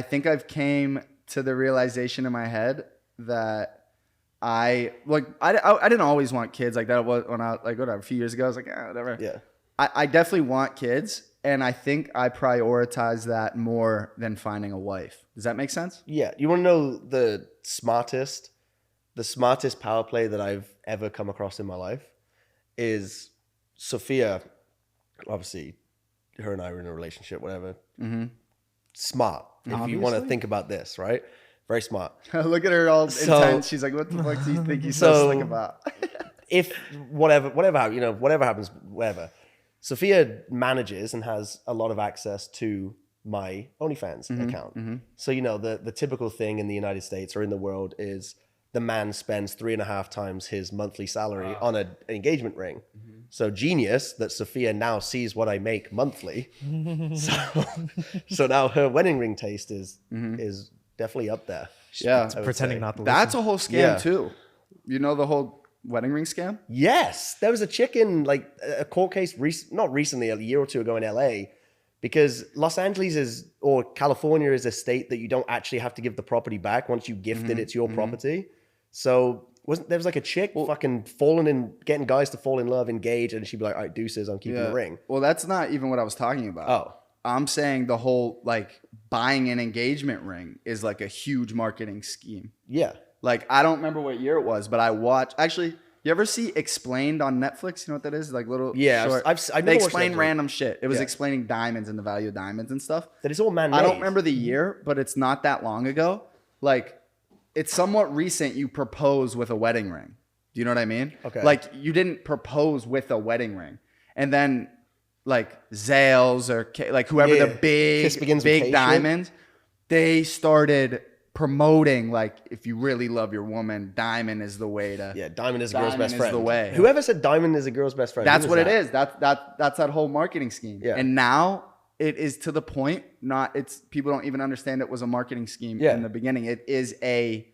think I've came to the realization in my head that I didn't always want kids like that. When I whatever, a few years ago, I was like, whatever. Yeah. I definitely want kids, and I think I prioritize that more than finding a wife. Does that make sense? Yeah. You want to know the smartest power play that I've ever come across in my life is Sophia. Obviously, her and I were in a relationship, whatever. Mm-hmm. Smart. If you want to think about this, right? Very smart. Look at her all intense. She's like, what the fuck do you think he's so slick about? If whatever happens, whatever. Sophia manages and has a lot of access to my OnlyFans account. Mm-hmm. So, the typical thing in the United States or in the world is the man spends 3.5 times his monthly salary on an engagement ring. Mm-hmm. So genius that Sophia now sees what I make monthly. so now her wedding ring taste is definitely up there. Yeah. Pretending not to listen. That's a whole scam too. You know the whole wedding ring scam? Yes. There was a chick in a court case, not recently, a year or two ago in LA, because Los Angeles or California is a state that you don't actually have to give the property back. Once you gift it, it's your property. So there was like a chick fucking getting guys to fall in love, engage, and she'd be like, all right, deuces, I'm keeping the ring. Well, that's not even what I was talking about. Oh. I'm saying the whole buying an engagement ring is like a huge marketing scheme. Yeah. I don't remember what year it was, but I watched. Actually, you ever see Explained on Netflix? You know what that is? Like little. Yeah, short. They explain random shit. It was explaining diamonds and the value of diamonds and stuff. That is all man-made. I don't remember the year, but it's not that long ago. It's somewhat recent. You propose with a wedding ring. Do you know what I mean? Okay. You didn't propose with a wedding ring, and then Zales or whoever the big diamonds, they started promoting if you really love your woman, diamond is the way to. Yeah, diamond is a girl's best friend. The way. Whoever said diamond is a girl's best friend? That's what it is. That's that whole marketing scheme. Yeah. And now it is to the point. People don't even understand it was a marketing scheme in the beginning. It is a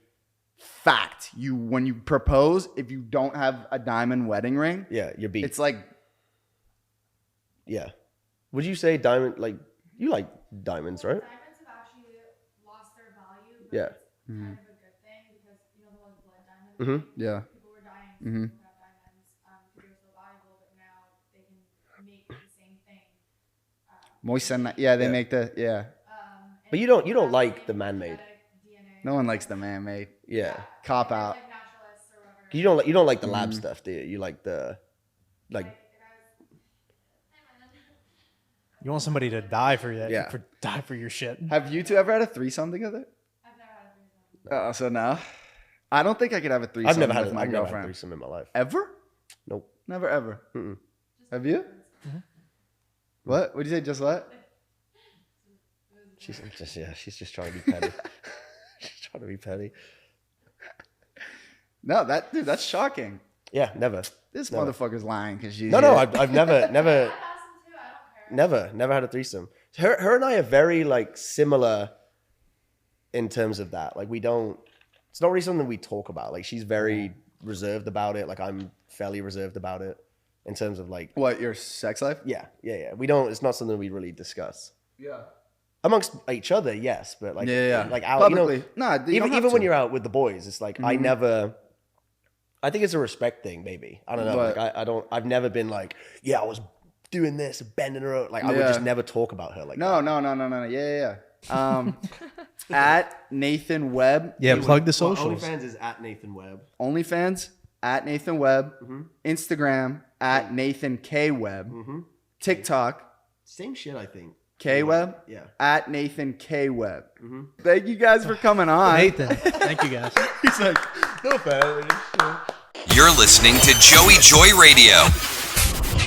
fact. When you propose, if you don't have a diamond wedding ring, you're beat. It's yeah. Would you say diamond? You like diamonds, right? Diamonds have actually lost their value. But Yeah. It's kind of a good thing because the whole blood diamond. Mm-hmm. Yeah. People were dying without diamonds because they were so valuable, but now they can make the same thing. Moisten. Yeah, they make the But you don't like the man-made. No one likes the man-made. Yeah. Cop out. Naturalists or whatever. You don't like the lab stuff, do you? You like the You want somebody to die for you. Yeah. Die for your shit. Have you two ever had a threesome together? I've never had a threesome. So no. I don't think I could have a threesome I've never had with my I've never girlfriend. had a threesome in my life. Ever? Nope. Never ever. Mm-mm. Have you? Mm-hmm. What? What did you say? Just what? She's just trying to be petty. She's trying to be petty. No, that's shocking. Yeah, never. This motherfucker's lying because you. No, I've never had a threesome. Her and I are very similar in terms of that. It's not really something we talk about. She's very reserved about it. I'm fairly reserved about it in terms of what, your sex life? Yeah. We don't. It's not something we really discuss. Yeah. Amongst each other, yes, but out, publicly. Even when you're out with the boys, it's I think it's a respect thing, maybe. I don't know. But, I've never been I was doing this, bending her out. I would just never talk about her No. Yeah. At Nathan Webb. Yeah, plug the socials. OnlyFans is at Nathan Webb. OnlyFans at Nathan Webb. Mm-hmm. Instagram at Nathan K Webb. Mm-hmm. TikTok. Same shit, I think. K Webb? Yeah. At Nathan K Webb. Mm-hmm. Thank you guys for coming on. Nathan, thank you guys. He's like, no bad. You're listening to Joey Joy Radio.